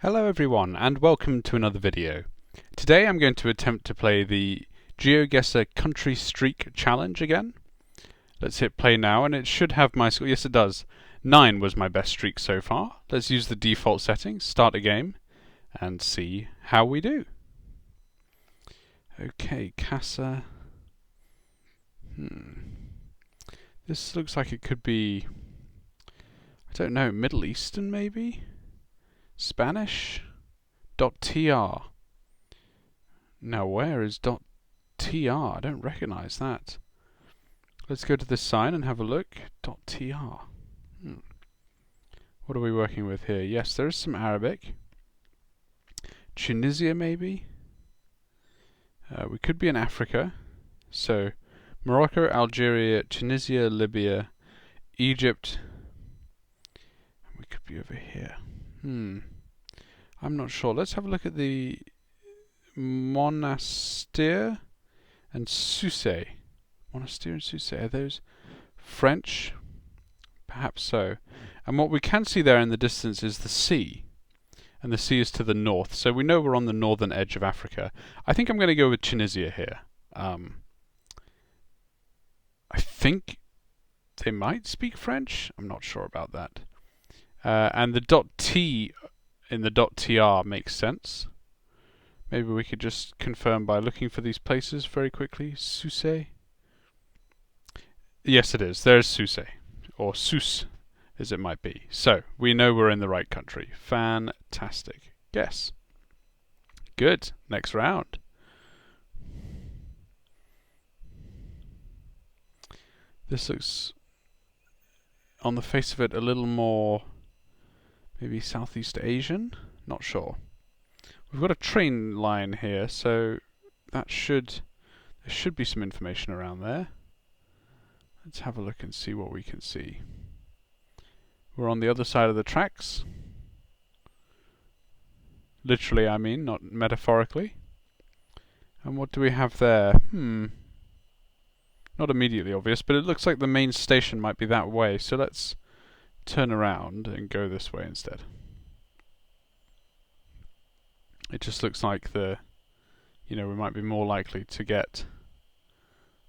Hello everyone and welcome to another video. Today I'm going to attempt to play the GeoGuessr Country Streak Challenge again. Let's hit play now and it should have my score. Yes it does. 9 was my best streak so far. Let's use the default settings, start a game and see how we do. Okay, Casa. This looks like it could be, I don't know, Middle Eastern maybe? Spanish? .tr. Now where is .tr? I don't recognize that. Let's go to this sign and have a look. .tr. What are we working with here? Yes, there is some Arabic. Tunisia maybe? We could be in Africa. So Morocco, Algeria, Tunisia, Libya, Egypt. We could be over here. I'm not sure. Let's have a look at the Monastir and Sousse. Monastir and Sousse. Are those French? Perhaps so. And what we can see there in the distance is the sea. And the sea is to the north. So we know we're on the northern edge of Africa. I think I'm going to go with Tunisia here. I think they might speak French. I'm not sure about that. And the .t in the .tr makes sense. Maybe we could just confirm by looking for these places very quickly. Sousse? Yes, it is. There's Sousse. Or Sousse, as it might be. So, we know we're in the right country. Fantastic. Guess. Good. Next round. This looks, on the face of it, a little more maybe Southeast Asian? Not sure. We've got a train line here, so there should be some information around there. Let's have a look and see what we can see. We're on the other side of the tracks. Literally, I mean, not metaphorically. And what do we have there? Not immediately obvious, but it looks like the main station might be that way, so let's turn around and go this way instead. It just looks like we might be more likely to get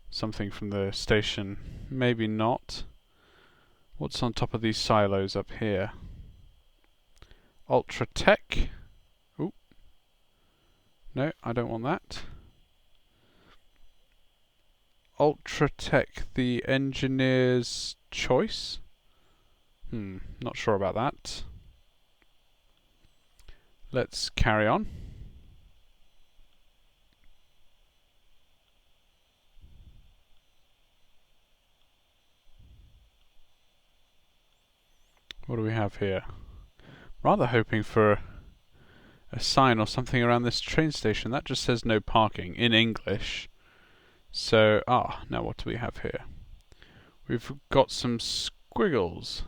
something from the station. Maybe not. What's on top of these silos up here? Ultratech. Ooh. No, I don't want that. Ultratech, the engineer's choice? Not sure about that. Let's carry on. What do we have here? Rather hoping for a sign or something around this train station. That just says no parking in English. So, now what do we have here? We've got some squiggles.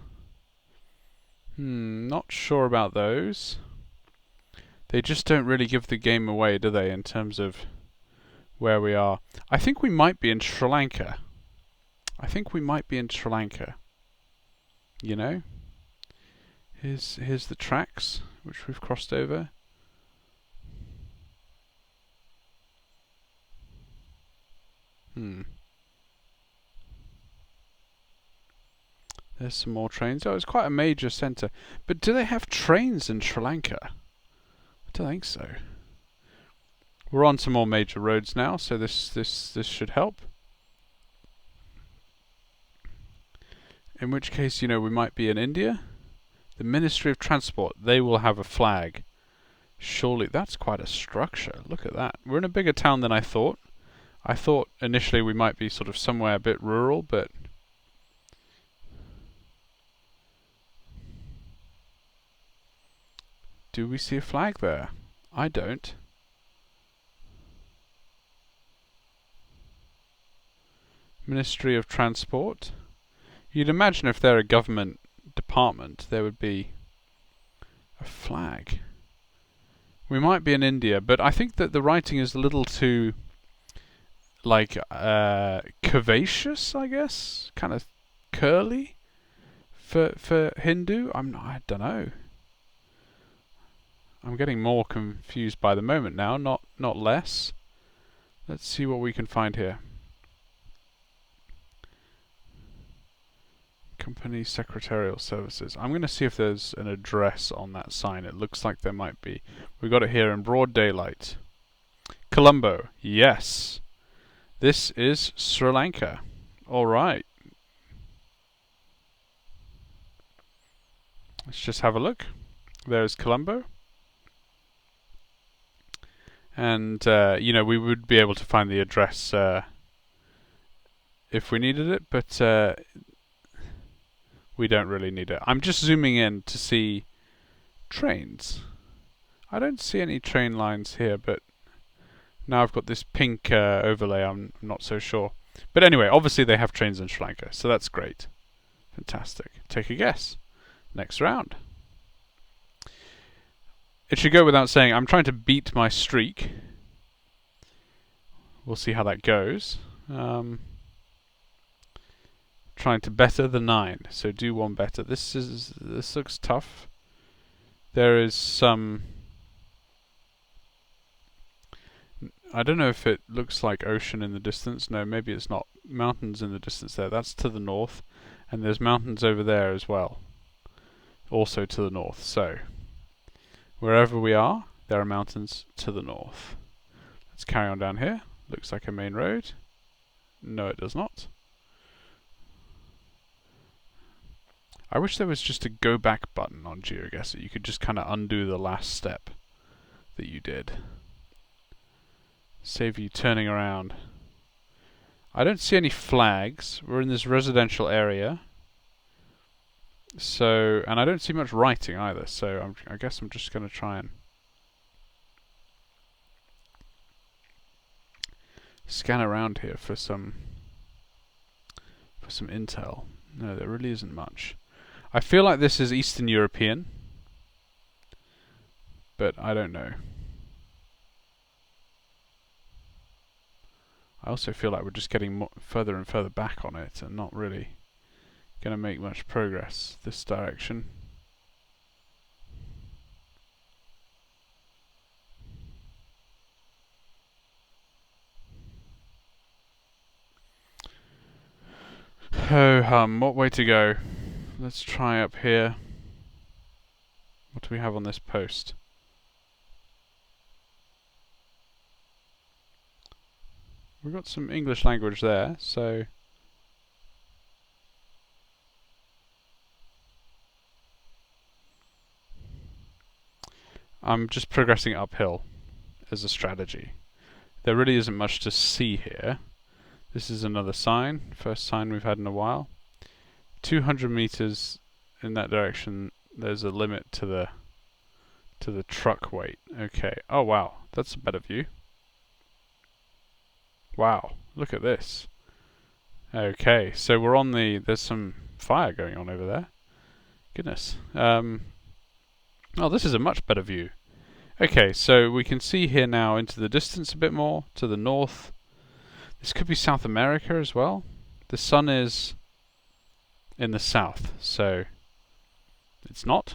Not sure about those. They just don't really give the game away, do they, in terms of where we are. I think we might be in Sri Lanka. You know? Here's the tracks, which we've crossed over. There's some more trains. Oh, it's quite a major centre. But do they have trains in Sri Lanka? I don't think so. We're on some more major roads now, so this should help. In which case, we might be in India. The Ministry of Transport, they will have a flag. Surely, that's quite a structure. Look at that. We're in a bigger town than I thought. I thought initially we might be sort of somewhere a bit rural, but do we see a flag there? I don't. Ministry of Transport. You'd imagine if they're a government department, there would be a flag. We might be in India, but I think that the writing is a little too, curvaceous, I guess, kind of curly for Hindu. I don't know. I'm getting more confused by the moment now, not less. Let's see what we can find here. Company Secretarial Services. I'm going to see if there's an address on that sign. It looks like there might be. We got it here in broad daylight. Colombo. Yes. This is Sri Lanka. All right. Let's just have a look. There's Colombo. And, you know, we would be able to find the address if we needed it, but we don't really need it. I'm just zooming in to see trains. I don't see any train lines here, but now I've got this pink overlay, I'm not so sure. But anyway, obviously they have trains in Sri Lanka, so that's great. Fantastic. Take a guess. Next round. It should go without saying, I'm trying to beat my streak. We'll see how that goes. Trying to better the 9, so do one better. This looks tough. There is some... I don't know if it looks like ocean in the distance. No, maybe it's not. Mountains in the distance there. That's to the north. And there's mountains over there as well. Also to the north. So, wherever we are, there are mountains to the north. Let's carry on down here. Looks like a main road. No, it does not. I wish there was just a go back button on GeoGuessr. You could just kind of undo the last step that you did. Save you turning around. I don't see any flags. We're in this residential area. So, and I don't see much writing either, so I guess I'm just going to try and scan around here for some intel. No, there really isn't much. I feel like this is Eastern European, but I don't know. I also feel like we're just getting further and further back on it and not really going to make much progress this direction. Ho hum, what way to go? Let's try up here. What do we have on this post? We've got some English language there, so... I'm just progressing uphill as a strategy. There really isn't much to see here. This is another sign, first sign we've had in a while. 200 meters in that direction, there's a limit to the truck weight. Okay. Oh wow, that's a better view. Wow, look at this. Okay, so we're on the... There's some fire going on over there. Goodness. Oh, this is a much better view. Okay, so we can see here now into the distance a bit more, to the north. This could be South America as well. The sun is in the south, so it's not.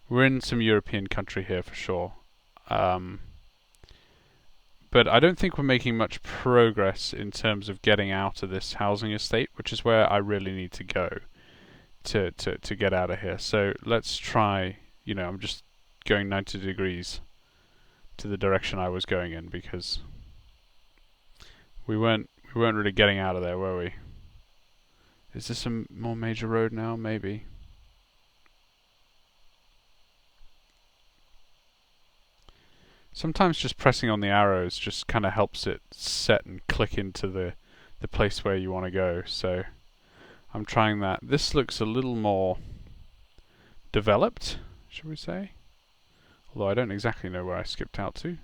We're in some European country here for sure. But I don't think we're making much progress in terms of getting out of this housing estate, which is where I really need to go to get out of here. So let's try, you know, I'm just going 90 degrees to the direction I was going in because we weren't really getting out of there, were we? Is this a more major road now? Maybe. Sometimes just pressing on the arrows just kind of helps it set and click into the place where you want to go. So I'm trying that. This looks a little more developed, should we say? Although I don't exactly know where I skipped out to.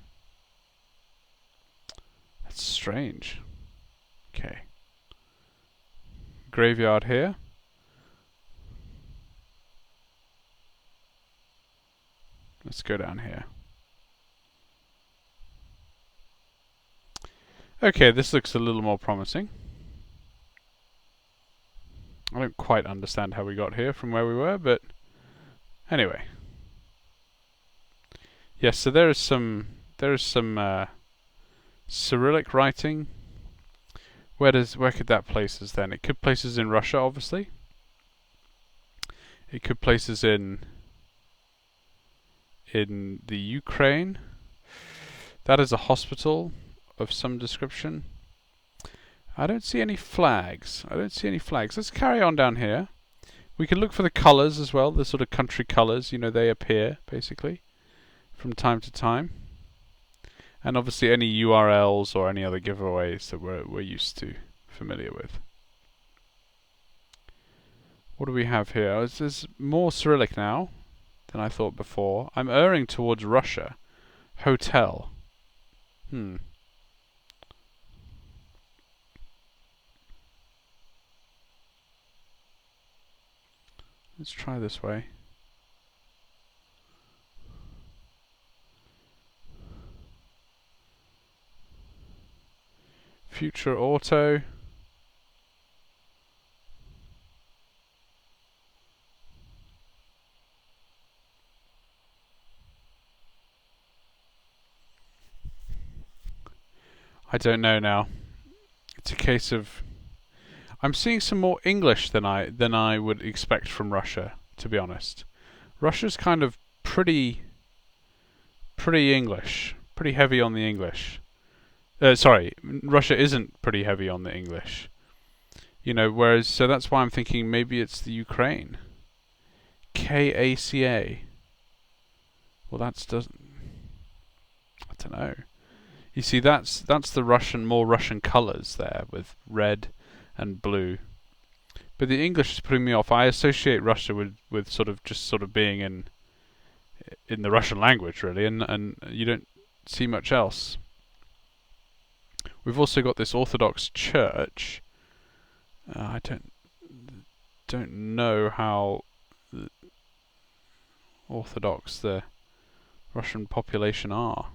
That's strange. Okay. Graveyard here. Let's go down here. Okay, this looks a little more promising. I don't quite understand how we got here from where we were, but anyway. Yes, so there is some Cyrillic writing. Where could that place us then? It could place us in Russia, obviously. It could place us in the Ukraine. That is a hospital of some description. I don't see any flags. Let's carry on down here. We can look for the colours as well, the sort of country colours. You know, they appear basically from time to time. And obviously any URLs or any other giveaways that we're used to, familiar with. What do we have here? Oh, there's more Cyrillic now than I thought before. I'm erring towards Russia. Hotel. Let's try this way. Future Auto. I don't know now. It's a case of I'm seeing some more English than I would expect from Russia, to be honest. Russia's kind of pretty English, pretty heavy on the English. Sorry, Russia isn't pretty heavy on the English. You know, whereas so that's why I'm thinking maybe it's the Ukraine. KACA. Well, I don't know. You see, that's the more Russian colours there with red and blue. But the English is putting me off. I associate Russia with sort of being in the Russian language really, and you don't see much else. We've also got this Orthodox Church. I don't know how Orthodox the Russian population are.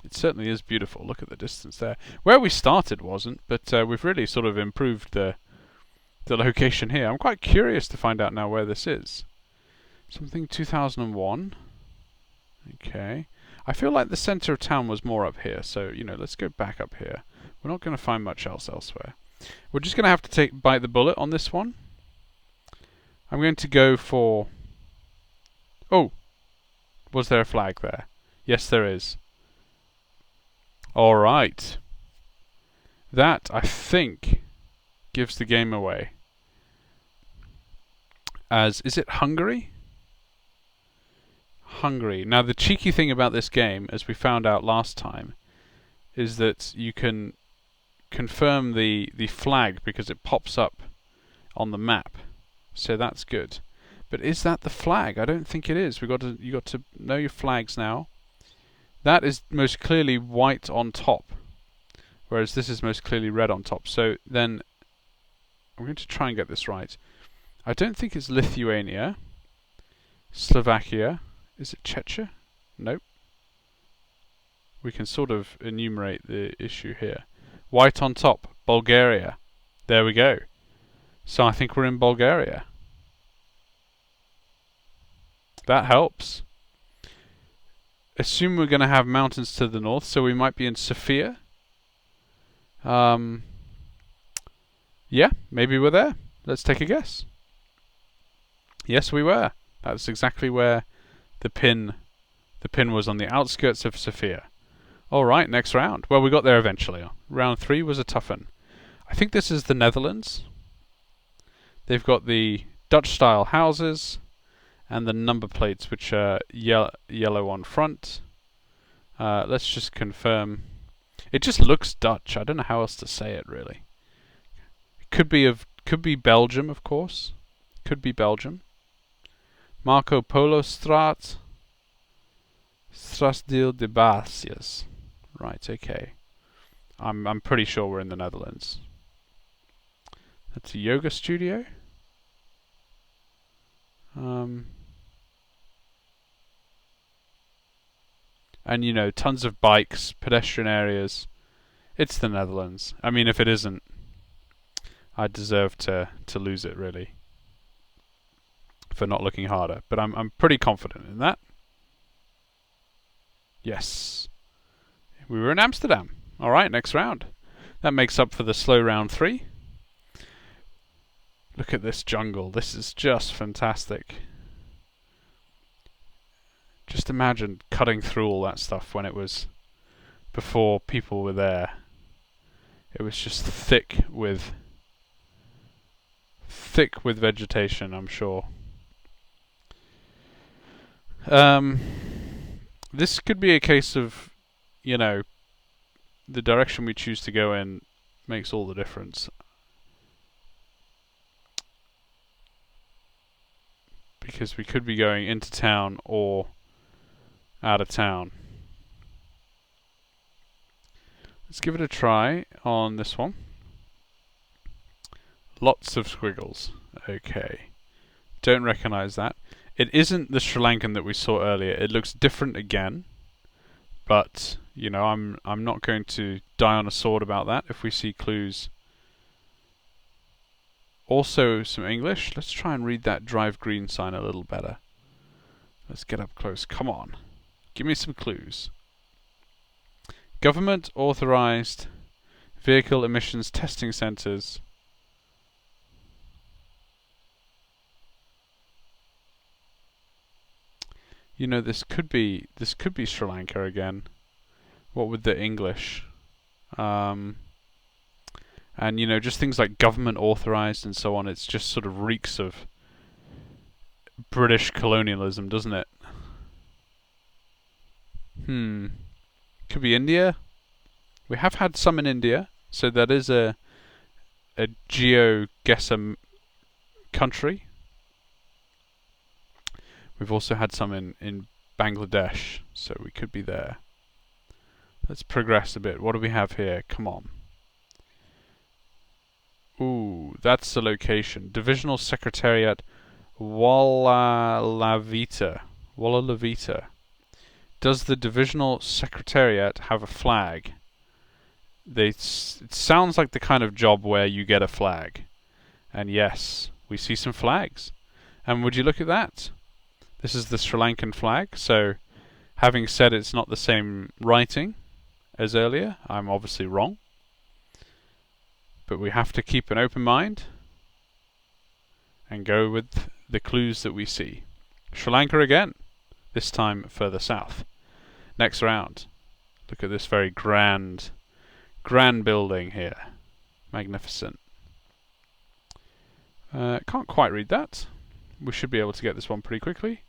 It certainly is beautiful. Look at the distance there. Where we started wasn't, but we've really sort of improved the location here. I'm quite curious to find out now where this is. Something 2001. Okay. I feel like the centre of town was more up here, so let's go back up here. We're not going to find much else elsewhere. We're just going to have to bite the bullet on this one. I'm going to go for... Oh! Was there a flag there? Yes, there is. Alright. That, I think, gives the game away. Is it Hungary? Hungary. Now, the cheeky thing about this game, as we found out last time, is that you can confirm the flag because it pops up on the map. So that's good. But is that the flag? I don't think it is. You got to know your flags now. That is most clearly white on top, whereas this is most clearly red on top. So then I'm going to try and get this right. I don't think it's Lithuania. Slovakia. Is it Czechia? Nope. We can sort of enumerate the issue here. White on top. Bulgaria. There we go. So I think we're in Bulgaria. That helps. Assume we're going to have mountains to the north, so we might be in Sofia. Yeah, maybe we're there. Let's take a guess. Yes, we were. That's exactly where the pin was, on the outskirts of Sofia. Alright, next round. Well, we got there eventually. Round 3 was a tough one. I think this is the Netherlands. They've got the Dutch-style houses and the number plates, which are yellow on front. Let's just confirm. It just looks Dutch. I don't know how else to say it really. It could be Belgium, of course. Could be Belgium. Marco Polo Straat. Strasdeel de Baasjes. Right, okay. I'm pretty sure we're in the Netherlands. That's a yoga studio. And tons of bikes, pedestrian areas. It's the Netherlands. I mean, if it isn't, I deserve to lose it, really. for not looking harder. But I'm pretty confident in that. Yes. We were in Amsterdam. Alright, next round. That makes up for the slow round 3. Look at this jungle. This is just fantastic. Just imagine cutting through all that stuff when it was before people were there. It was just thick with vegetation, I'm sure. This could be a case of, you know, the direction we choose to go in makes all the difference. Because we could be going into town or out of town. Let's give it a try on this one. Lots of squiggles. Okay. Don't recognize that. It isn't the Sri Lankan that we saw earlier. It looks different again. But, you know, I'm not going to die on a sword about that if we see clues. Also some English. Let's try and read that drive green sign a little better. Let's get up close. Come on. Give me some clues. Government authorized vehicle emissions testing centers. You know, this could be Sri Lanka again. What with the English? And you know, just things like government authorized and so on. It's just sort of reeks of British colonialism, doesn't it? Could be India. We have had some in India, so that is a GeoGuessr country. We've also had some in Bangladesh, so we could be there. Let's progress a bit. What do we have here? Come on. Ooh, that's the location. Divisional Secretariat Wallalavita. Does the Divisional Secretariat have a flag? It sounds like the kind of job where you get a flag. And yes, we see some flags. And would you look at that? This is the Sri Lankan flag, so having said it's not the same writing as earlier, I'm obviously wrong. But we have to keep an open mind and go with the clues that we see. Sri Lanka again, this time further south. Next round. Look at this very grand building here. Magnificent. Can't quite read that. We should be able to get this one pretty quickly.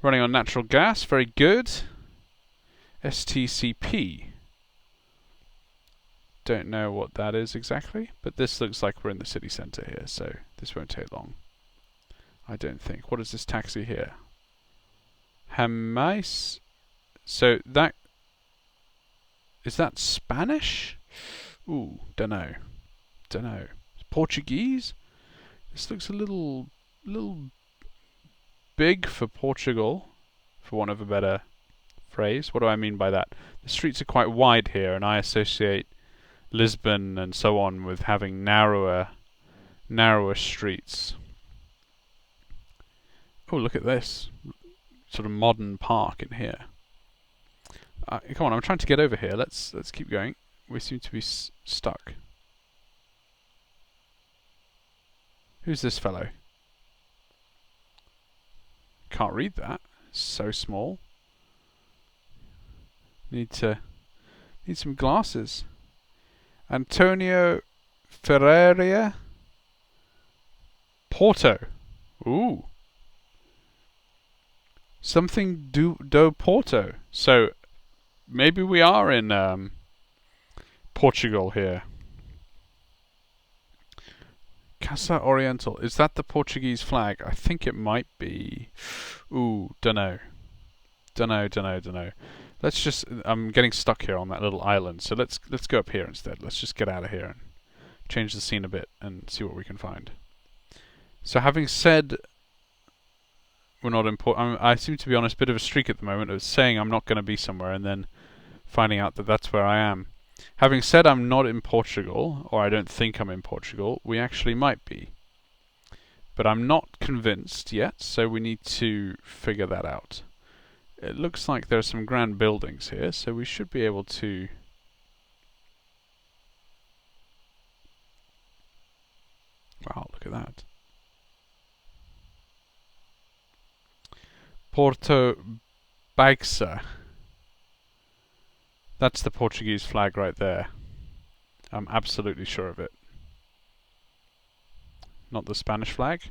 Running on natural gas, very good. STCP. Don't know what that is exactly, but this looks like we're in the city centre here, so this won't take long. I don't think. What is this taxi here? Hamais. So that is that Spanish? Ooh, dunno. Portuguese? This looks a little big for Portugal, for want of a better phrase. What do I mean by that? The streets are quite wide here, and I associate Lisbon and so on with having narrower streets. Oh, look at this sort of modern park in here. Come on, I'm trying to get over here. Let's keep going. We seem to be stuck. Who's this fellow? Can't read that. It's so small. Need some glasses. Antonio Ferreira Porto. Ooh. Something do Porto. So maybe we are in Portugal here. Casa Oriental. Is that the Portuguese flag? I think it might be. Ooh, dunno. Let's just. I'm getting stuck here on that little island. So let's go up here instead. Let's just get out of here and change the scene a bit and see what we can find. So having said we're not in I seem to be on a bit of a streak at the moment of saying I'm not going to be somewhere and then finding out that that's where I am. Having said I'm not in Portugal, or I don't think I'm in Portugal, we actually might be. but I'm not convinced yet, so we need to figure that out. It looks like there are some grand buildings here, so we should be able to... Wow, look at that. Porto Baixa. That's the Portuguese flag right there. I'm absolutely sure of it. Not the Spanish flag.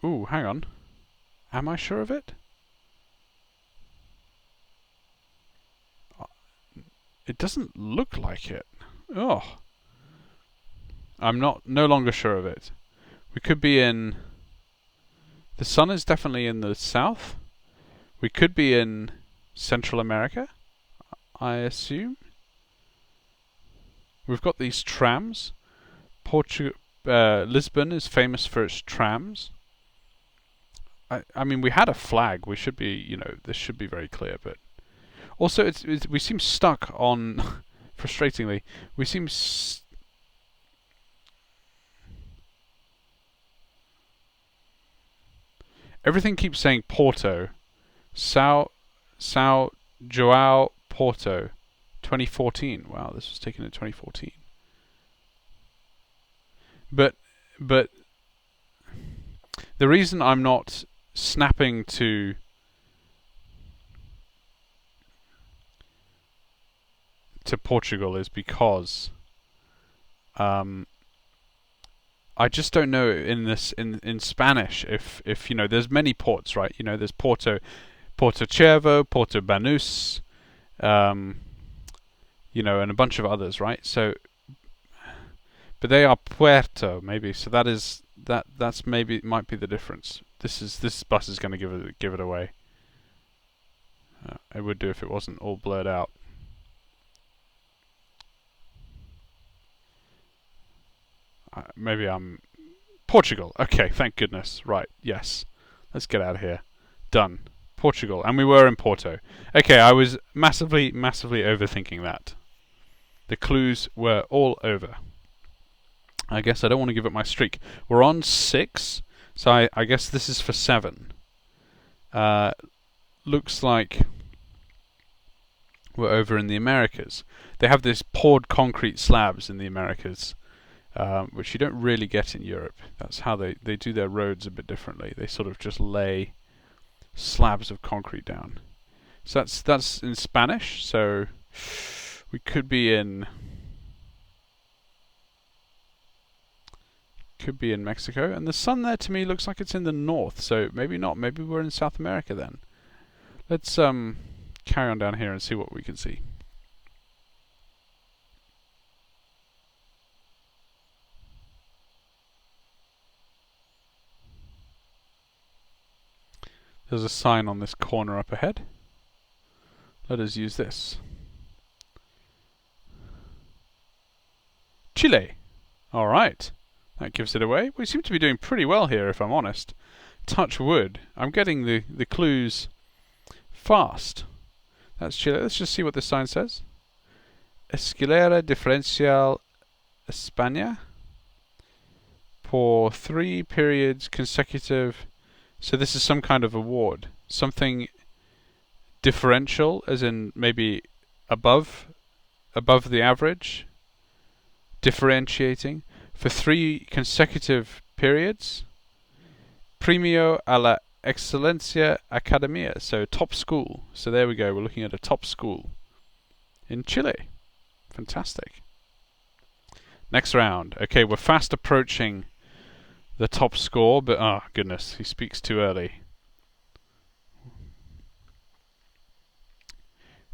Ooh, hang on. Am I sure of it? It doesn't look like it. Oh. I'm no longer sure of it. We could be in... The sun is definitely in the south. We could be in Central America, I assume. We've got these trams. Lisbon is famous for its trams. I mean, we had a flag. We should be, you know, this should be very clear. But also, we seem stuck on, frustratingly, we seem everything keeps saying Porto. São João Porto, 2014. Wow, this was taken in 2014. But the reason I'm not snapping to Portugal is because I just don't know in Spanish if you know, there's many ports, right? You know, there's Porto Cervo, Porto Banús, you know, and a bunch of others, right? So, but they are Puerto maybe. So that's maybe might be the difference. This bus is going to give it away. It would do if it wasn't all blurred out. Maybe I'm Portugal. Okay, thank goodness. Right, yes. Let's get out of here. Done. Portugal. And we were in Porto. Okay, I was massively overthinking that. The clues were all over. I guess I don't want to give up my streak. We're on 6, so I guess this is for 7. Looks like we're over in the Americas. They have this poured concrete slabs in the Americas, which you don't really get in Europe. That's how they do their roads a bit differently. They sort of just lay slabs of concrete down. So that's in Spanish. So we could be in Mexico, and the sun there to me looks like it's in the north. So maybe not. Maybe we're in South America then. Let's carry on down here and see what we can see. There's a sign on this corner up ahead. Let us use this. Chile. All right. That gives it away. We seem to be doing pretty well here, if I'm honest. Touch wood. I'm getting the clues fast. That's Chile. Let's just see what this sign says. Escalera diferencial España. For 3 periods consecutive. So this is some kind of award. Something differential, as in maybe above the average. Differentiating. For 3 consecutive periods. Premio a la Excelencia Academia. So top school. So there we go. We're looking at a top school in Chile. Fantastic. Next round. Okay, we're fast approaching the top score, but oh goodness, he speaks too early.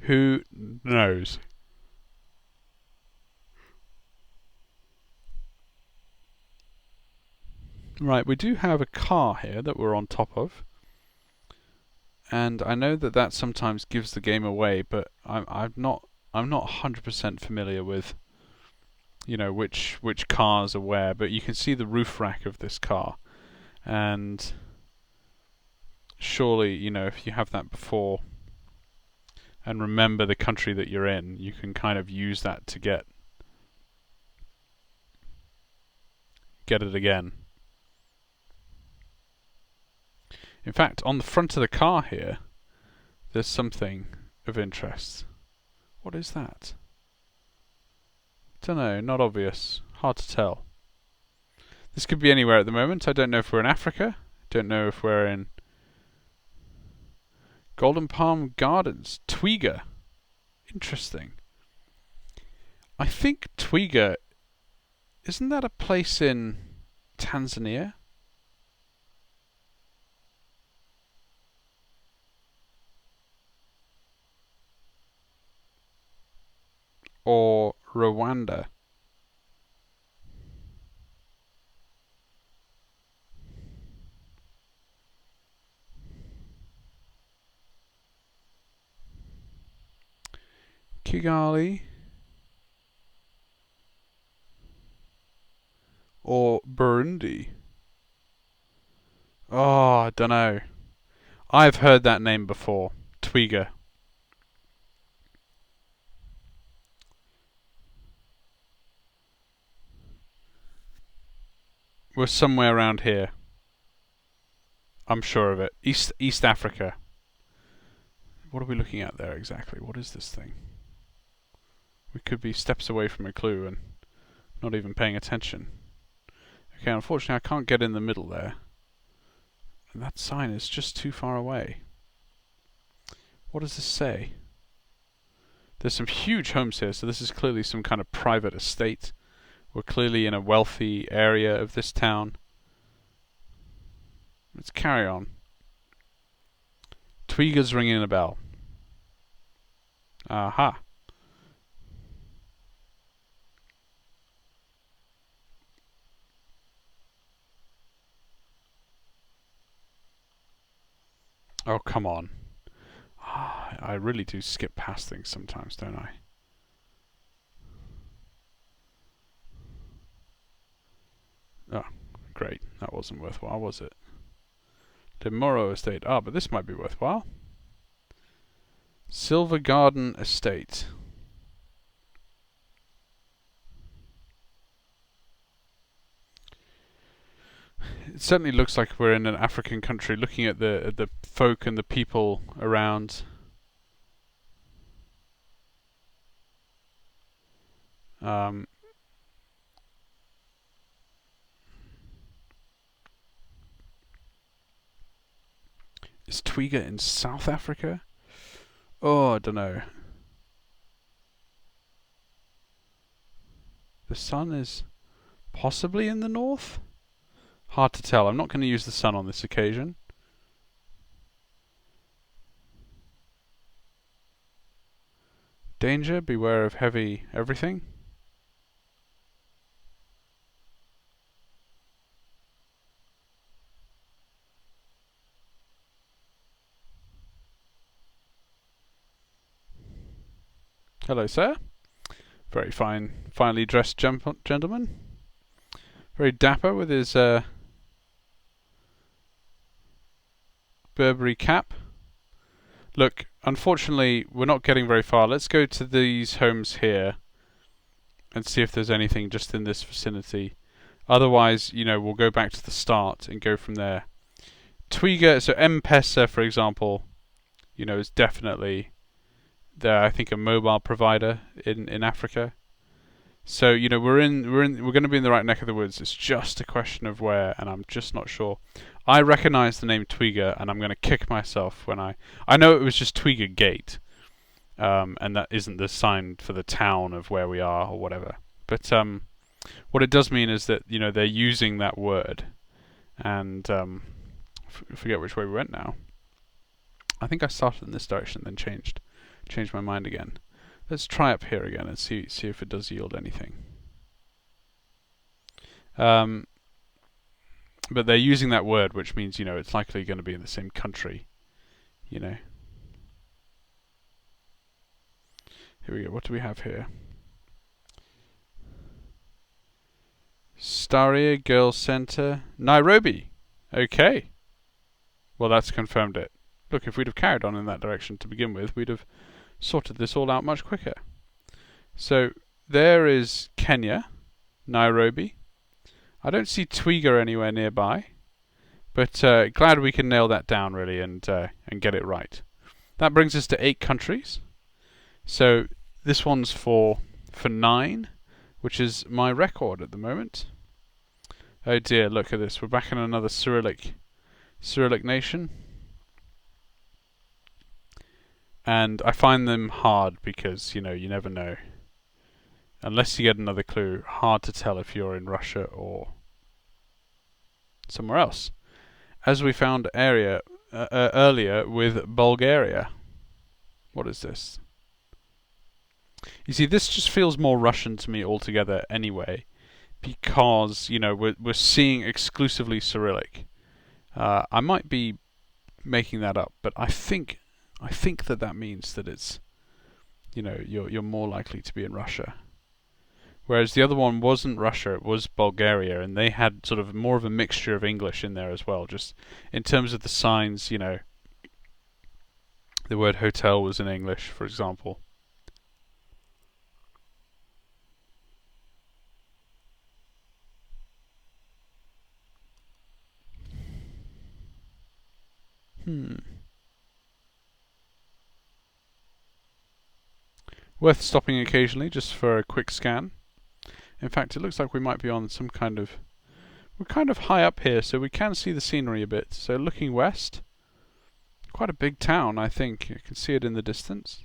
Who knows? Right, we do have a car here that we're on top of, and I know that sometimes gives the game away, but I'm not 100% familiar with, you know, which cars are where. But you can see the roof rack of this car, and surely, you know, if you have that before and remember the country that you're in, you can kind of use that to get get it again. In fact, on the front of the car here, there's something of interest. What is that? Don't know, not obvious. Hard to tell. This could be anywhere at the moment. I don't know if we're in Africa. Don't know if we're in Golden Palm Gardens. Twiga. Interesting. I think Twiga, isn't that a place in Tanzania? Or Rwanda? Kigali? Or Burundi? Oh, I don't know. I've heard that name before. Twiga. We're somewhere around here. I'm sure of it. East Africa. What are we looking at there exactly? What is this thing? We could be steps away from a clue and not even paying attention. Okay, unfortunately I can't get in the middle there. And that sign is just too far away. What does this say? There's some huge homes here, so this is clearly some kind of private estate. We're clearly in a wealthy area of this town. Let's carry on. Twiga's ringing a bell. Aha. Oh, come on. I really do skip past things sometimes, don't I? Oh, great. That wasn't worthwhile, was it? Demoro Estate. Ah, but this might be worthwhile. Silver Garden Estate. It certainly looks like we're in an African country, looking at the folk and the people around. Is Twiga in South Africa? Oh, I don't know. The sun is possibly in the north? Hard to tell. I'm not going to use the sun on this occasion. Danger, beware of heavy everything. Hello, sir. Very finely dressed gentleman. Very dapper with his Burberry cap. Look, unfortunately, we're not getting very far. Let's go to these homes here and see if there's anything just in this vicinity. Otherwise, we'll go back to the start and go from there. Twiga, so M-Pesa, for example, is definitely I think a mobile provider in Africa. So we're going to be in the right neck of the woods. It's just a question of where, and I'm just not sure. I recognise the name Twiga, and I'm going to kick myself when I know it was just Twiga Gate, and that isn't the sign for the town of where we are or whatever. But what it does mean is that they're using that word, and forget which way we went now. I think I started in this direction, then changed my mind again. Let's try up here again and see if it does yield anything. But they're using that word, which means it's likely going to be in the same country. Here we go. What do we have here? Staria Girls Centre, Nairobi. Okay. Well, that's confirmed it. Look, if we'd have carried on in that direction to begin with, we'd have sorted this all out much quicker. So there is Kenya, Nairobi. I don't see Twiga anywhere nearby, but glad we can nail that down really and get it right. That brings us to 8 countries. So this one's for 9, which is my record at the moment. Oh dear, look at this. We're back in another Cyrillic nation. And I find them hard because, you never know. Unless you get another clue, hard to tell if you're in Russia or somewhere else. As we found earlier with Bulgaria. What is this? You see, this just feels more Russian to me altogether anyway, because, we're seeing exclusively Cyrillic. I might be making that up, but I think that means that it's, you're more likely to be in Russia. Whereas the other one wasn't Russia, it was Bulgaria, and they had sort of more of a mixture of English in there as well. Just in terms of the signs, the word hotel was in English, for example. Worth stopping occasionally just for a quick scan. In fact, it looks like we might be on some kind of... We're kind of high up here, so we can see the scenery a bit. So looking west, quite a big town, I think. You can see it in the distance.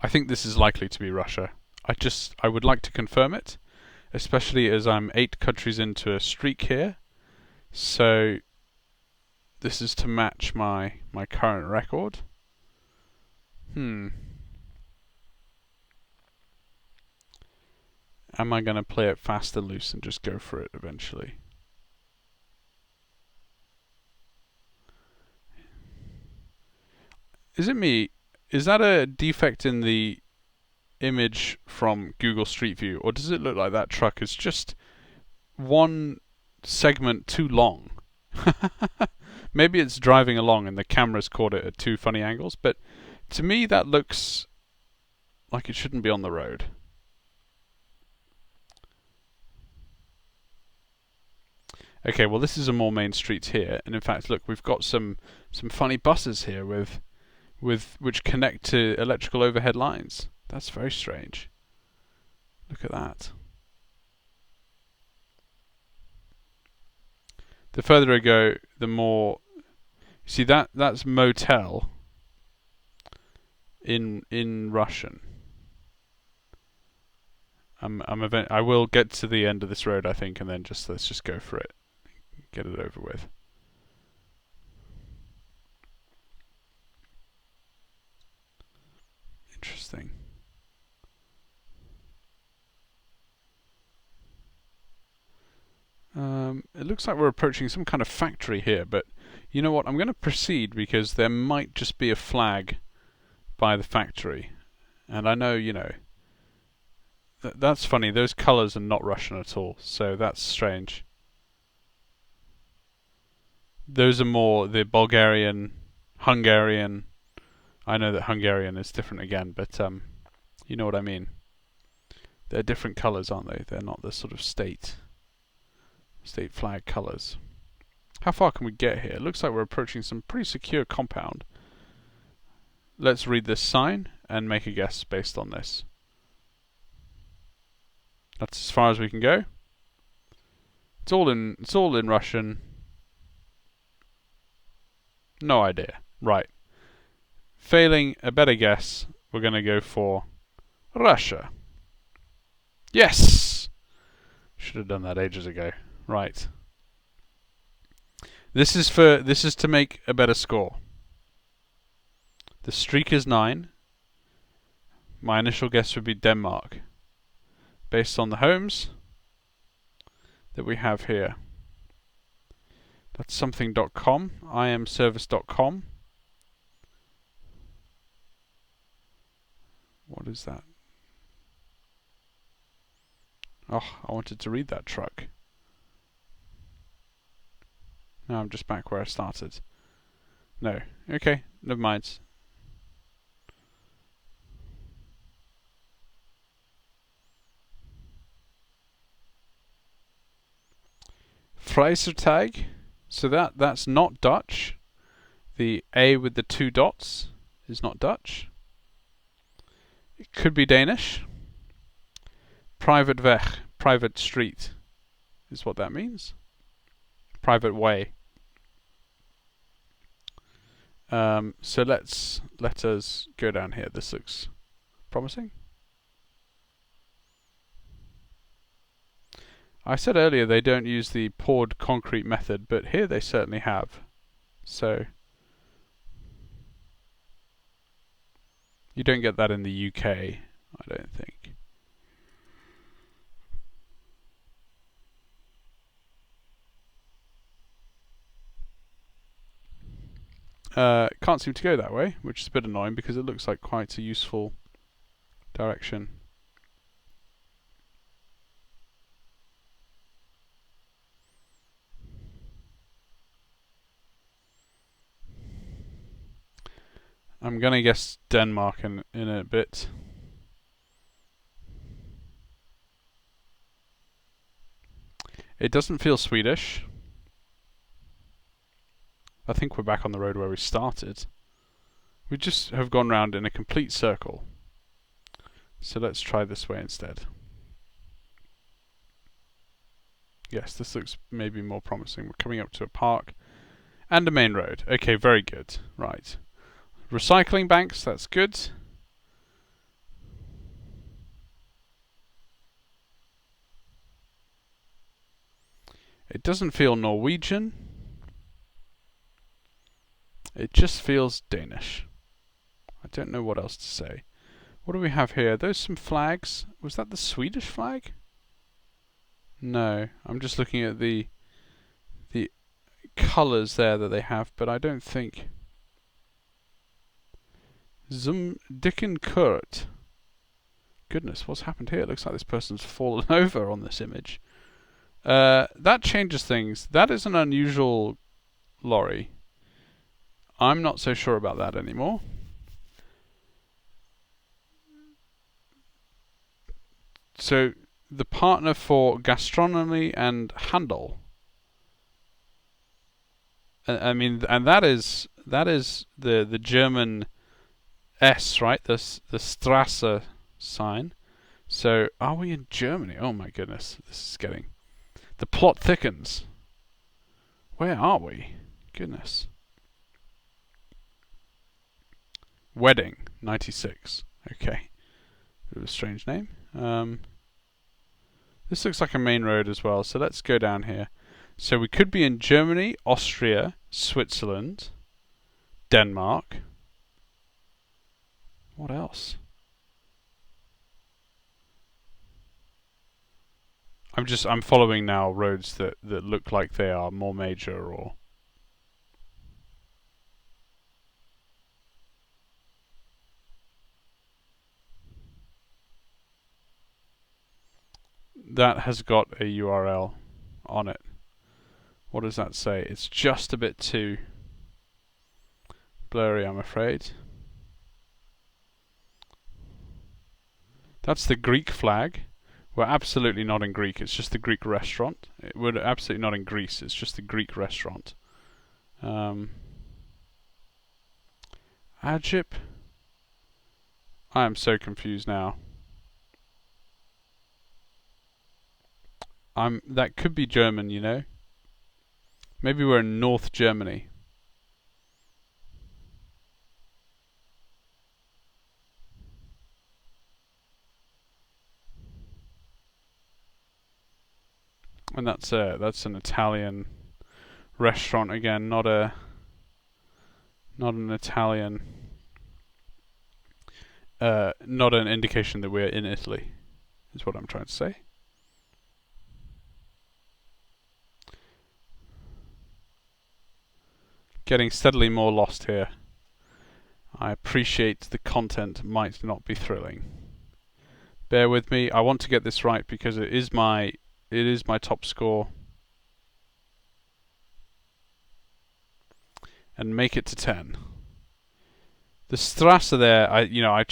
I think this is likely to be Russia. I would like to confirm it, especially as I'm 8 countries into a streak here. So this is to match my current record. Am I going to play it fast and loose and just go for it eventually? Is it me? Is that a defect in the image from Google Street View, or does it look like that truck is just one segment too long? Maybe it's driving along and the camera's caught it at 2 funny angles, but to me that looks like it shouldn't be on the road. Okay, well this is a more main street here, and in fact look, we've got some funny buses here with which connect to electrical overhead lines. That's very strange. Look at that. The further I go, the more... You see, that's motel in Russian. I will get to the end of this road, I think, and then let's just go for it. Get it over with. Interesting. It looks like we're approaching some kind of factory here, but you know what? I'm going to proceed because there might just be a flag by the factory. And I know, that's funny. Those colours are not Russian at all, so that's strange. Those are more the Bulgarian, Hungarian. I know that Hungarian is different again, but you know what I mean. They're different colours, aren't they? They're not the sort of state flag colours. How far can we get here? It looks like we're approaching some pretty secure compound. Let's read this sign and make a guess based on this. That's as far as we can go. It's all in Russian. No idea. Right. Failing a better guess, we're going to go for Russia. Yes! Should have done that ages ago. Right. This is to make a better score. The streak is 9. My initial guess would be Denmark, based on the homes that we have here. That's something.com, imservice.com. What is that? Oh, I wanted to read that truck. Now I'm just back where I started. No. Okay, never mind. Preisertag. So that's not Dutch. The A with the 2 dots is not Dutch. It could be Danish. Private weg, private street, is what that means. Private way. So let us go down here. This looks promising. I said earlier they don't use the poured concrete method, but here they certainly have. So you don't get that in the UK, I don't think. Can't seem to go that way, which is a bit annoying because it looks like quite a useful direction. I'm gonna guess Denmark in a bit. It doesn't feel Swedish. I think we're back on the road where we started. We just have gone round in a complete circle. So let's try this way instead. Yes, this looks maybe more promising. We're coming up to a park and a main road. Okay, very good. Right. Recycling banks, that's good. It doesn't feel Norwegian. It just feels Danish. I don't know what else to say. What do we have here? Those some flags. Was that the Swedish flag? No, I'm just looking at the colours there that they have, but I don't think. Zum Dicken Kurt. Goodness, what's happened here? It looks like this person's fallen over on this image. That changes things. That is an unusual lorry. I'm not so sure about that anymore. So the partner for gastronomy and handel. I mean, and that is the German S, right? The Strasse sign. So are we in Germany? Oh my goodness, this is getting. The plot thickens. Where are we? Goodness. Wedding 96. Okay. Bit of a strange name. This looks like a main road as well, so let's go down here. So we could be in Germany, Austria, Switzerland, Denmark. What else? I'm following now roads that look like they are more major or. That has got a URL on it. What does that say? It's just a bit too blurry, I'm afraid. That's the Greek flag. We're absolutely not in Greek, it's just the Greek restaurant. We're absolutely not in Greece, it's just the Greek restaurant. Ajip? I am so confused now. That could be German, you know. Maybe we're in North Germany. And that's an Italian restaurant again, not an Italian, not an indication that we're in Italy, is what I'm trying to say. Getting steadily more lost here. I appreciate the content might not be thrilling. Bear with me. I want to get this right because it is my top score. And make it to 10. The Strasse there, I'm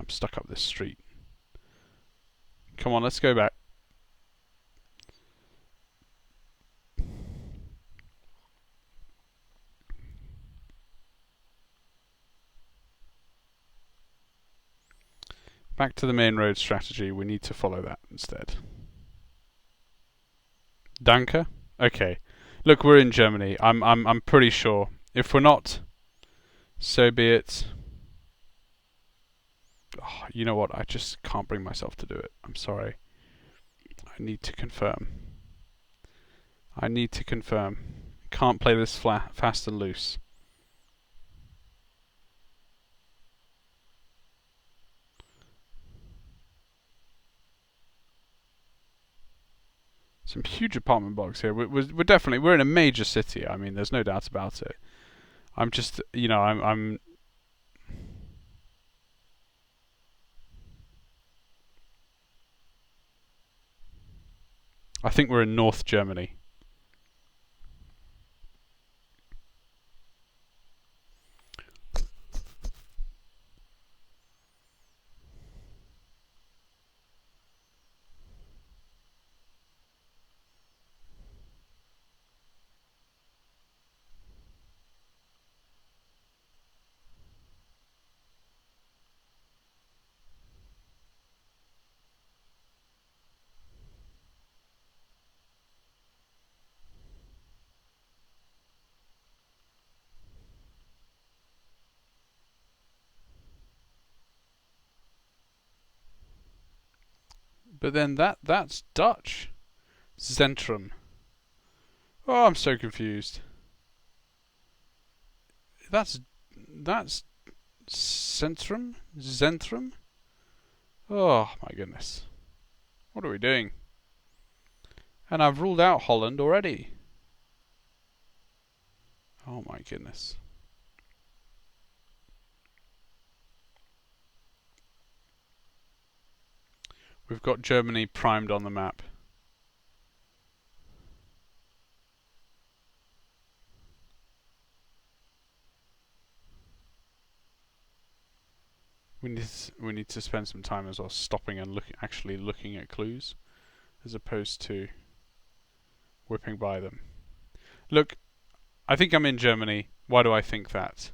stuck up this street. Come on, let's go back. Back to the main road strategy. We need to follow that instead. Danke? Okay. Look, we're in Germany. I'm pretty sure. If we're not, so be it. Oh, you know what? I just can't bring myself to do it. I'm sorry. I need to confirm. I need to confirm. Can't play this fast and loose. Some huge apartment blocks here. We're definitely we're in a major city. I mean, there's no doubt about it. I'm just, you know, I'm. I think we're in North Germany. But then that's Dutch. Zentrum. Oh, I'm so confused. That's Centrum? Zentrum? Oh my goodness. What are we doing? And I've ruled out Holland already. Oh my goodness. We've got Germany primed on the map. We need to spend some time as well stopping and actually looking at clues, as opposed to whipping by them. Look, I think I'm in Germany. Why do I think that?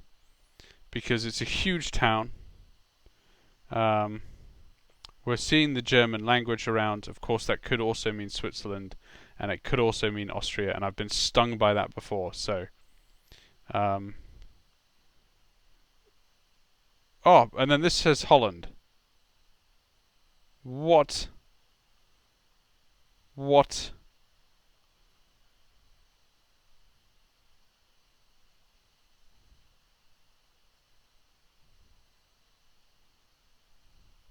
Because it's a huge town. We're seeing the German language around. Of course, that could also mean Switzerland, and it could also mean Austria. And I've been stung by that before. So, oh, and then this says Holland. What? What?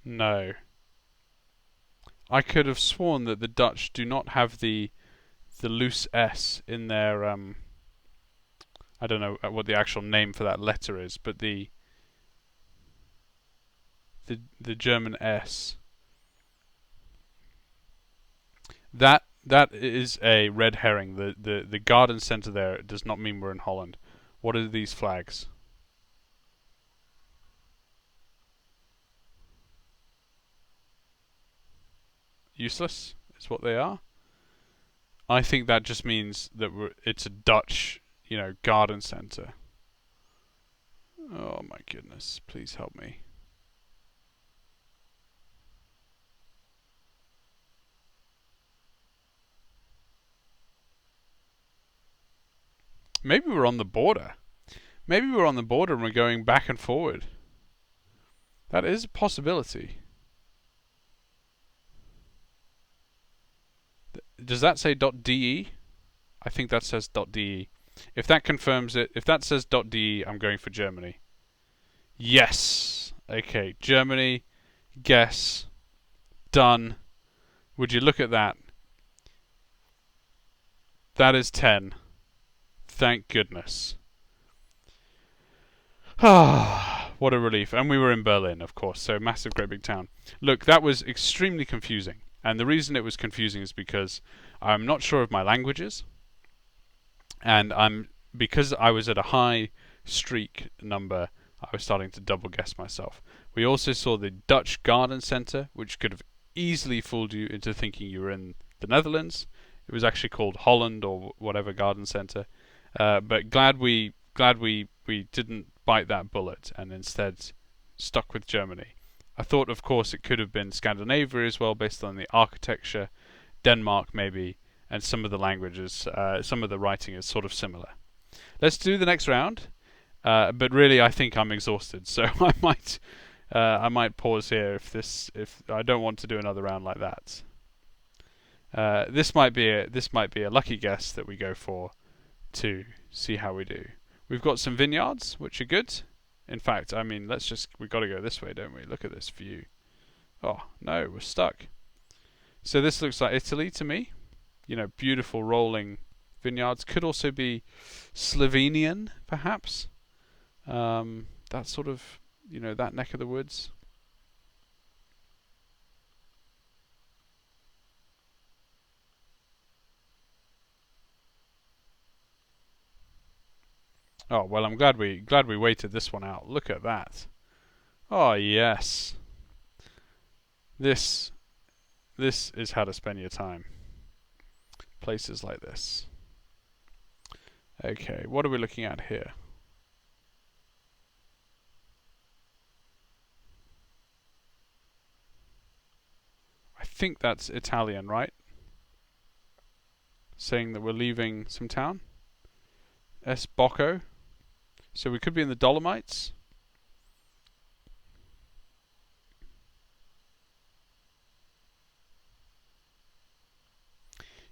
No. I could have sworn that the Dutch do not have the loose S in their I don't know what the actual name for that letter is, but the German S. That is a red herring. The garden centre there does not mean we're in Holland. What are these flags? Useless is what they are. I think that just means that it's a Dutch, garden centre. Oh my goodness! Please help me. Maybe we're on the border. Maybe we're on the border and we're going back and forward. That is a possibility. Does that say .de? I think that says .de. If that confirms it, if that says .de, I'm going for Germany. Yes. Okay, Germany. Guess. Done. Would you look at that? That is 10. Thank goodness. Ah, what a relief. And we were in Berlin, of course, so massive, great big town. Look, that was extremely confusing. And the reason it was confusing is because I'm not sure of my languages. And because I was at a high streak number, I was starting to double guess myself. We also saw the Dutch Garden Centre, which could have easily fooled you into thinking you were in the Netherlands. It was actually called Holland or whatever Garden Centre. But glad we didn't bite that bullet and instead stuck with Germany. I thought, of course, it could have been Scandinavia as well, based on the architecture, Denmark maybe, and some of the languages, some of the writing is sort of similar. Let's do the next round, but really I think I'm exhausted, so I might pause here if I don't want to do another round like that. This might be a lucky guess that we go for to see how we do. We've got some vineyards, which are good. In fact, I mean, we've got to go this way, don't we? Look at this view. Oh, no, we're stuck. So this looks like Italy to me. You know, beautiful rolling vineyards. Could also be Slovenian, perhaps. That sort of, that neck of the woods. Oh, well, I'm glad we waited this one out. Look at that. Oh, yes. This is how to spend your time. Places like this. Okay, what are we looking at here? I think that's Italian, right? Saying that we're leaving some town. S. Bocco. So we could be in the Dolomites.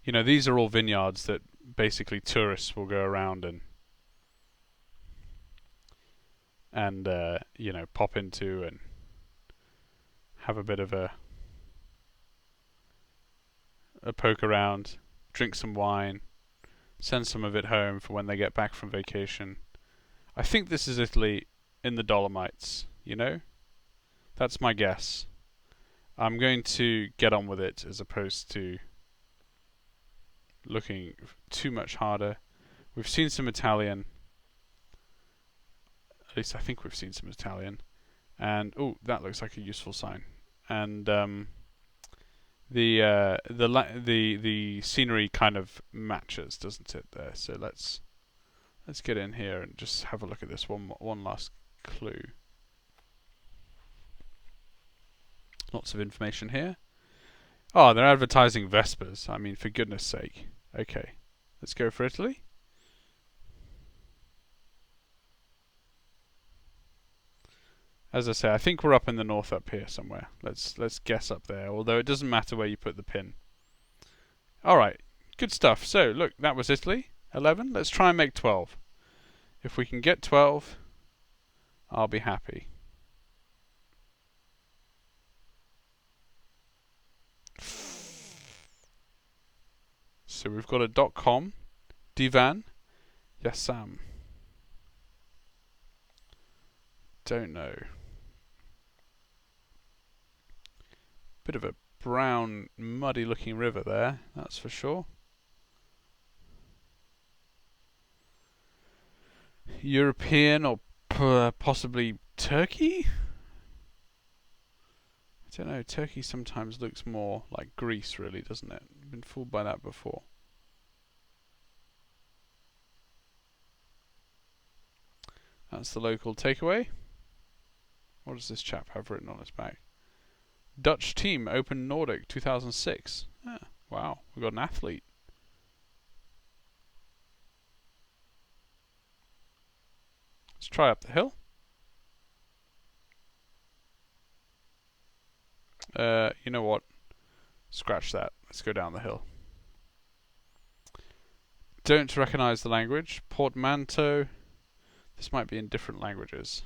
You know, these are all vineyards that basically tourists will go around and pop into and have a bit of a poke around, drink some wine, send some of it home for when they get back from vacation. I think this is Italy in the Dolomites, That's my guess. I'm going to get on with it as opposed to looking too much harder. We've seen some Italian. At least I think we've seen some Italian. And that looks like a useful sign. And the scenery kind of matches, doesn't it? There. So let's get in here and just have a look at this one last clue. Lots of information here. Oh, they're advertising Vespers. I mean, for goodness sake. Okay, let's go for Italy. As I say, I think we're up in the north up here somewhere. Let's guess up there, although it doesn't matter where you put the pin. Alright, good stuff. So, look, that was Italy. 11. Let's try and make 12. If we can get 12, I'll be happy. So we've got a .com, Divan, Yassam. Don't know. Bit of a brown, muddy-looking river there, that's for sure. European or possibly Turkey? I don't know. Turkey sometimes looks more like Greece, really, doesn't it? I've been fooled by that before. That's the local takeaway. What does this chap have written on his back? Dutch team Open Nordic 2006. Ah, wow, we've got an athlete. Let's try up the hill. You know what? Scratch that. Let's go down the hill. Don't recognise the language. Portmanteau. This might be in different languages.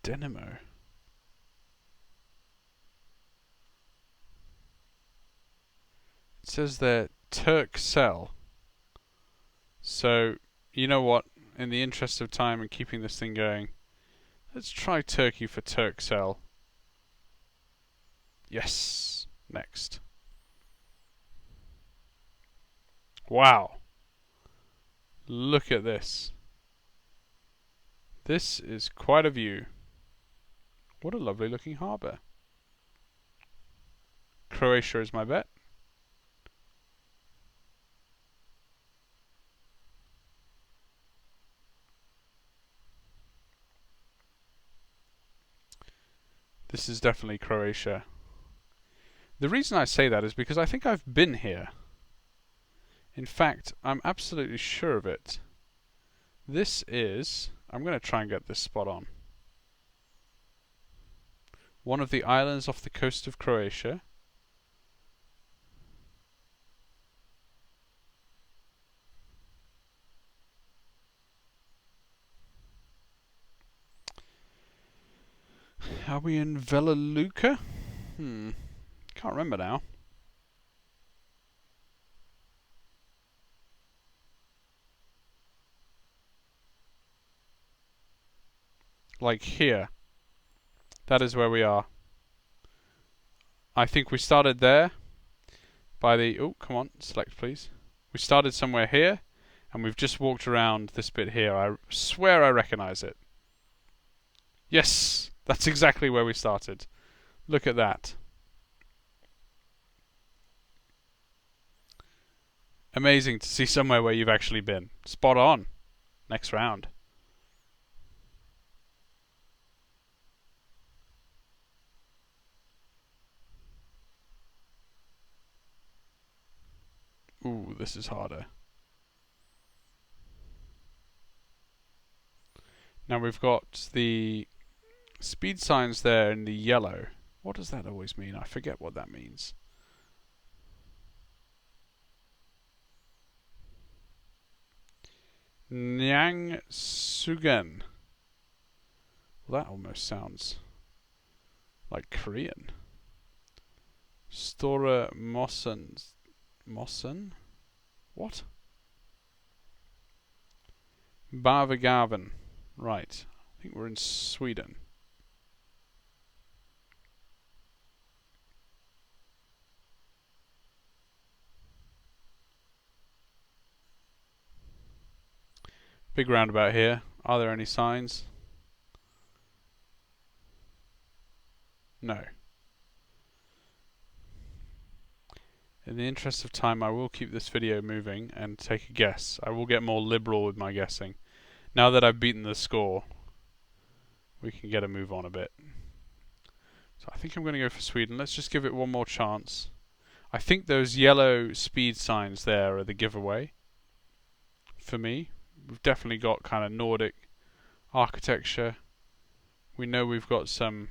Dynamo. It says there Turkcell. So, you know what? In the interest of time and keeping this thing going, let's try Turkey for Turkcell. Yes. Next. Wow. Look at this. This is quite a view. What a lovely looking harbour. Croatia is my bet. This is definitely Croatia. The reason I say that is because I think I've been here. In fact, I'm absolutely sure of it. This is... I'm going to try and get this spot on. One of the islands off the coast of Croatia. Are we in Vela Luka? Can't remember now. Like here. That is where we are. I think we started there by the... Oh, come on, select please. We started somewhere here, and we've just walked around this bit here. I swear I recognise it. Yes, that's exactly where we started. Look at that. Amazing to see somewhere where you've actually been. Spot on. Next round. Ooh, this is harder. Now we've got the speed signs there in the yellow. What does that always mean? I forget what that means. Nyang Sugen. Well, that almost sounds like Korean. Stora Mossen? What? Bavagaven. Right. I think we're in Sweden. Big roundabout here. Are there any signs? No. In the interest of time, I will keep this video moving and take a guess. I will get more liberal with my guessing. Now that I've beaten the score, we can get a move on a bit. So I think I'm going to go for Sweden. Let's just give it one more chance. I think those yellow speed signs there are the giveaway for me. We've definitely got kind of Nordic architecture. We know we've got some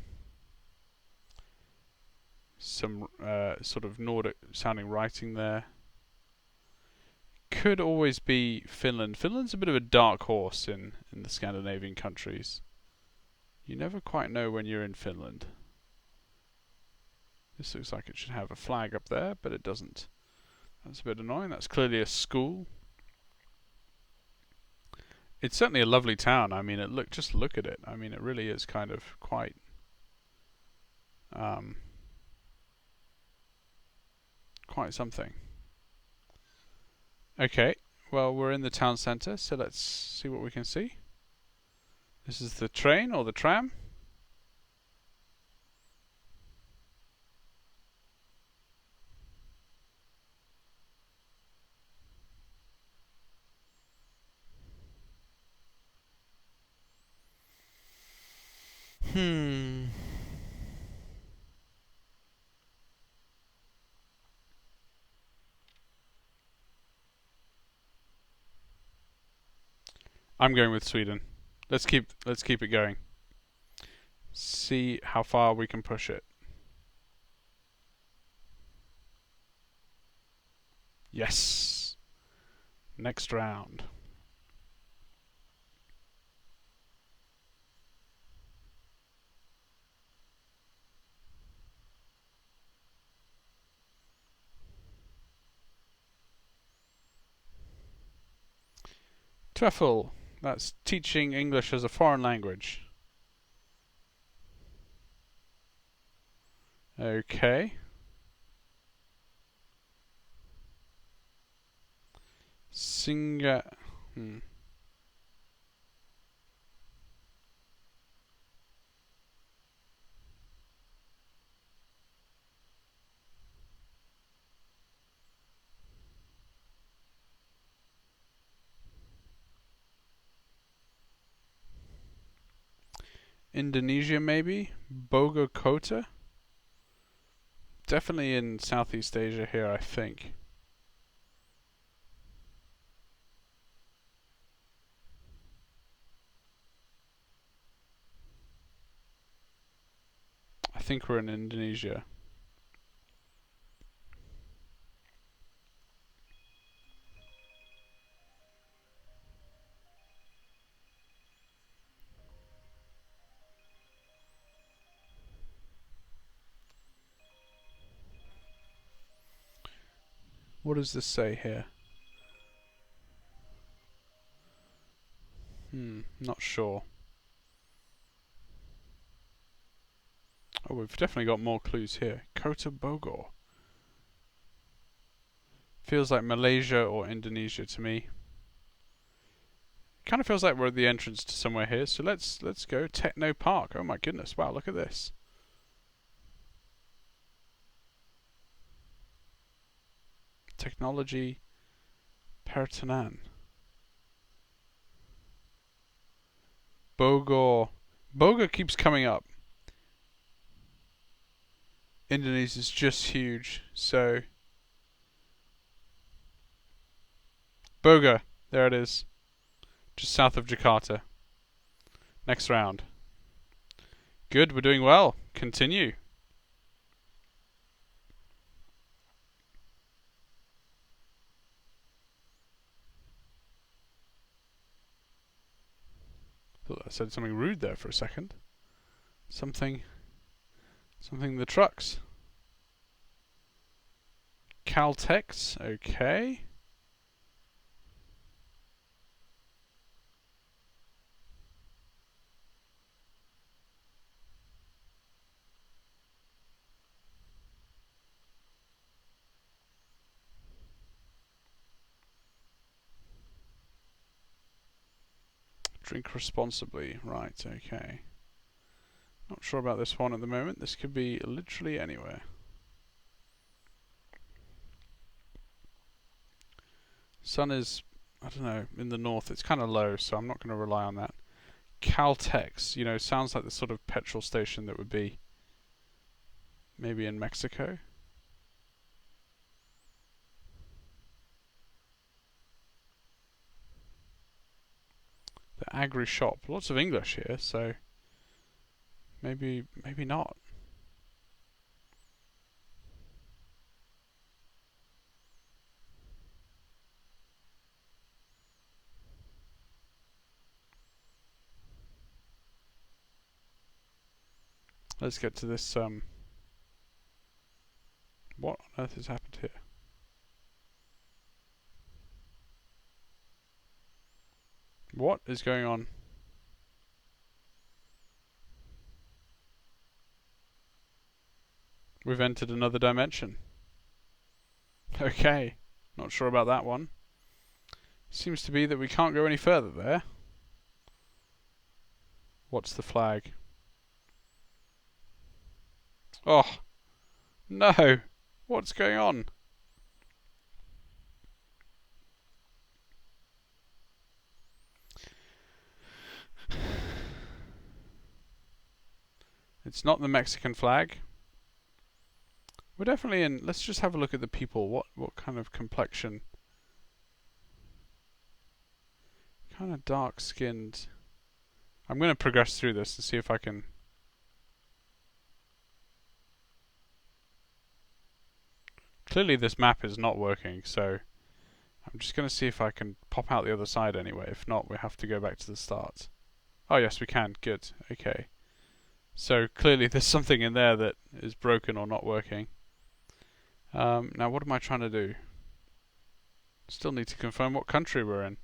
sort of Nordic sounding writing there. Could always be Finland. Finland's a bit of a dark horse in the Scandinavian countries. You never quite know when you're in Finland. This looks like it should have a flag up there, but it doesn't. That's a bit annoying. That's clearly a school. It's certainly a lovely town. I mean, just look at it. I mean, it really is kind of quite quite something. Okay, well, we're in the town centre, so let's see what we can see. This is the train or the tram. I'm going with Sweden. Let's keep it going. See how far we can push it. Yes. Next round. TOEFL. That's teaching English as a foreign language. Okay. Indonesia maybe? Bogota? Definitely in Southeast Asia here, I think. I think we're in Indonesia. What does this say here? Not sure. Oh, we've definitely got more clues here. Kota Bogor. Feels like Malaysia or Indonesia to me. Kind of feels like we're at the entrance to somewhere here, so let's go. Techno Park. Oh my goodness, wow, look at this. Technology Pertanan. Bogor. Bogor keeps coming up. Indonesia's just huge, so Bogor, there it is. Just south of Jakarta. Next round. Good, we're doing well. Continue. Thought I said something rude there for a second. Something the trucks. Caltex, okay. Drink responsibly, right, okay. Not sure about this one at the moment. This could be literally anywhere. Sun is, I don't know, in the north. It's kind of low, so I'm not going to rely on that. Caltex, you know, sounds like the sort of petrol station that would be maybe in Mexico. The agri shop. Lots of English here, so maybe not. Let's get to this. What on earth has happened here? What is going on? We've entered another dimension. Okay, not sure about that one. Seems to be that we can't go any further there. What's the flag? Oh, no! What's going on? It's not the Mexican flag. We're definitely in. Let's just have a look at the people. What kind of complexion? Kind of dark skinned. I'm going to progress through this and see if I can. Clearly this map is not working, so I'm just going to see if I can pop out the other side anyway. If not, we have to go back to the start. Oh yes, we can. Good. Okay. So clearly there's something in there that is broken or not working. Now what am I trying to do? Still need to confirm what country we're in.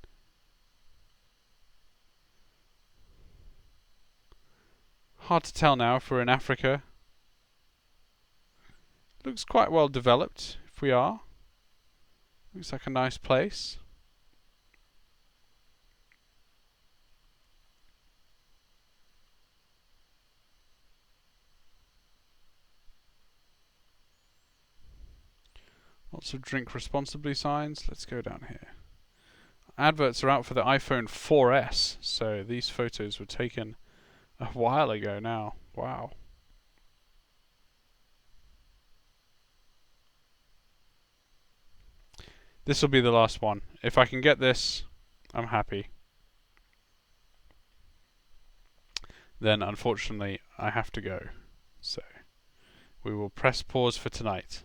Hard to tell now if we're in Africa. Looks quite well developed if we are. Looks like a nice place. Lots of drink responsibly signs. Let's go down here. Adverts are out for the iPhone 4S, so these photos were taken A while ago now. Wow. This will be the last one. If I can get this, I'm happy. Then, unfortunately, I have to go. So, we will press pause for tonight.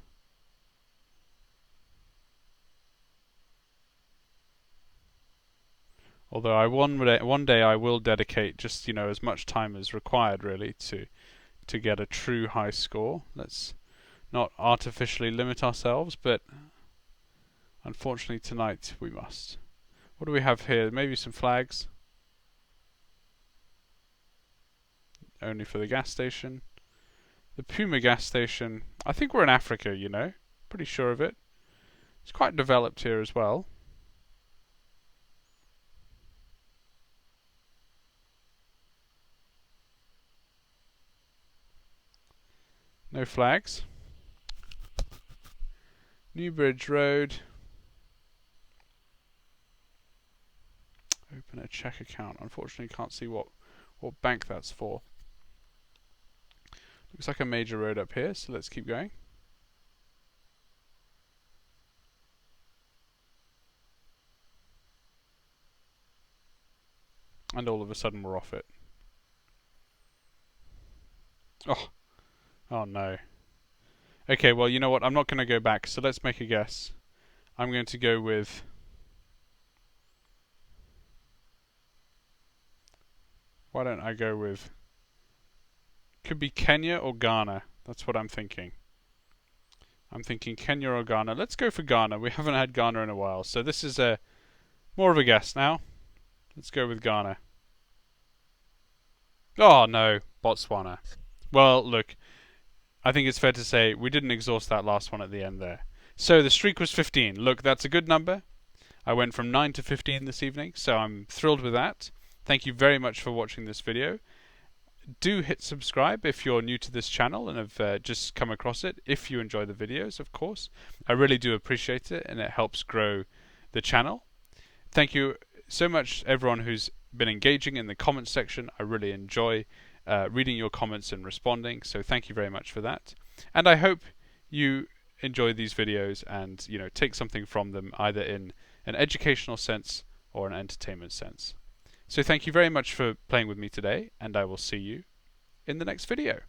Although one day I will dedicate just, as much time as required really to get a true high score. Let's not artificially limit ourselves, but unfortunately tonight we must. What do we have here? Maybe some flags. Only for the gas station. The Puma gas station. I think we're in Africa, Pretty sure of it. It's quite developed here as well. No flags. Newbridge Road. Open a check account. Unfortunately, can't see what bank that's for. Looks like a major road up here, so let's keep going. And all of a sudden we're off it. Oh no. Okay, well, you know what? I'm not going to go back, so let's make a guess. I'm going to go with... Why don't I go with... Could be Kenya or Ghana. That's what I'm thinking. I'm thinking Kenya or Ghana. Let's go for Ghana. We haven't had Ghana in a while, so this is more of a guess now. Let's go with Ghana. Oh no, Botswana. Well, look, I think it's fair to say we didn't exhaust that last one at the end there. So the streak was 15. Look, that's a good number. I went from 9 to 15 this evening, so I'm thrilled with that. Thank you very much for watching this video. Do hit subscribe if you're new to this channel and have just come across it, if you enjoy the videos, of course. I really do appreciate it, and it helps grow the channel. Thank you so much, everyone who's been engaging in the comments section. I really enjoy reading your comments and responding, so thank you very much for that. And I hope you enjoy these videos and take something from them, either in an educational sense or an entertainment sense. So thank you very much for playing with me today, and I will see you in the next video.